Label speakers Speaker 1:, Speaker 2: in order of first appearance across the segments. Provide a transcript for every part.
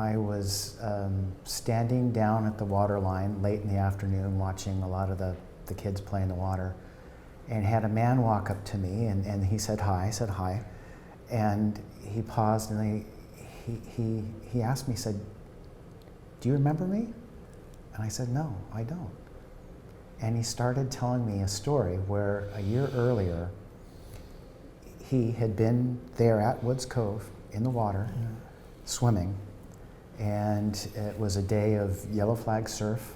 Speaker 1: I was standing down at the water line late in the afternoon watching a lot of the kids play in the water, and had a man walk up to me, and he said hi. I said hi, and he paused, and he asked me, he said, "Do you remember me?" And I said, "No, I don't." And he started telling me a story where a year earlier he had been there at Woods Cove in the water, swimming, and it was a day of yellow flag surf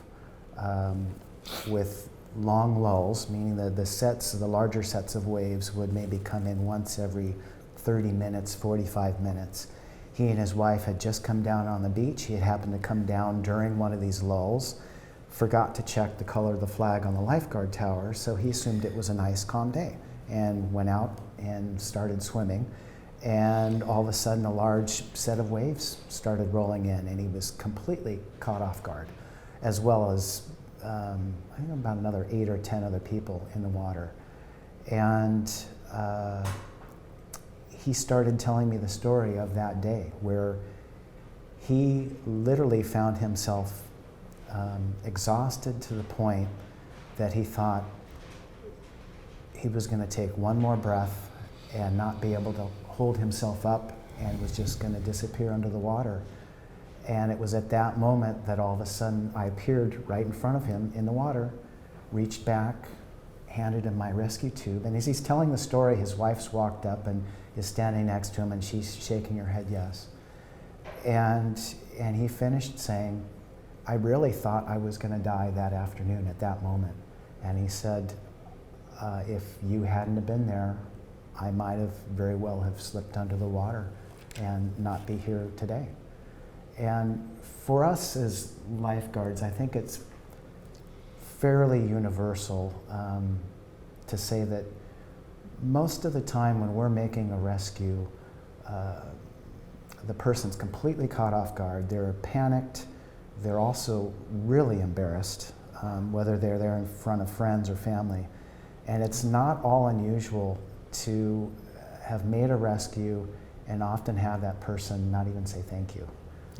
Speaker 1: with long lulls, meaning that the larger sets of waves would maybe come in once every 30 minutes, 45 minutes. He and his wife had just come down on the beach. He had happened to come down during one of these lulls, forgot to check the color of the flag on the Lifeguard tower, so he assumed it was a nice, calm day, and went out and started swimming. And all of a sudden, a large set of waves started rolling in, and he was completely caught off guard, as well as I think about another 8 or 10 other people in the water. And he started telling me the story of that day, where he literally found himself exhausted to the point that he thought he was going to take one more breath and not be able to hold himself up, and was just going to disappear under the water. And it was at that moment that all of a sudden I appeared right in front of him in the water, reached back, handed him my rescue tube, and as he's telling the story, his wife's walked up and is standing next to him, and she's shaking her head yes. And he finished saying, "I really thought I was going to die that afternoon at that moment." And he said, "If you hadn't have been there, I might have very well have slipped under the water and not be here today." And for us as lifeguards, I think it's fairly universal to say that most of the time when we're making a rescue, the person's completely caught off guard. They're panicked. They're also really embarrassed, whether they're there in front of friends or family. And it's not all unusual to have made a rescue and often have that person not even say thank you,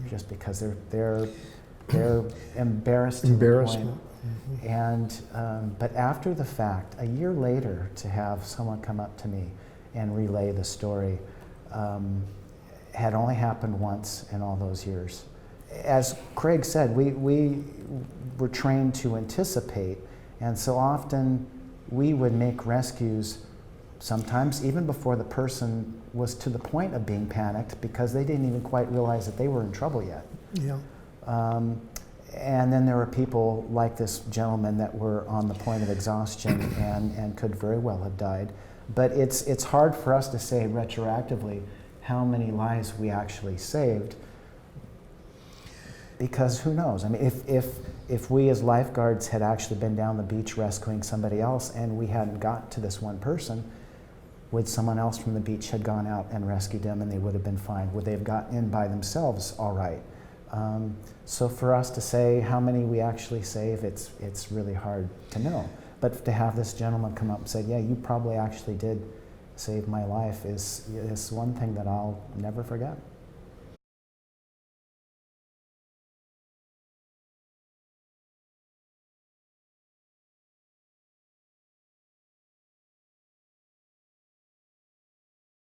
Speaker 1: just because they're embarrassed.
Speaker 2: Embarrassment.
Speaker 1: Mm-hmm. And but after the fact, a year later, to have someone come up to me and relay the story had only happened once in all those years. As Craig said, we were trained to anticipate, and so often we would make rescues sometimes even before the person was to the point of being panicked, because they didn't even quite realize that they were in trouble yet.
Speaker 2: Yeah.
Speaker 1: And then there were people like this gentleman that were on the point of exhaustion and could very well have died. But it's hard for us to say retroactively how many lives we actually saved, because who knows? I mean, if we as lifeguards had actually been down the beach rescuing somebody else and we hadn't got to this one person, would someone else from the beach had gone out and rescued them and they would have been fine? Would they have gotten in by themselves all right? So for us to say how many we actually save, it's really hard to know. But to have this gentleman come up and say, yeah, you probably actually did save my life, is one thing that I'll never forget.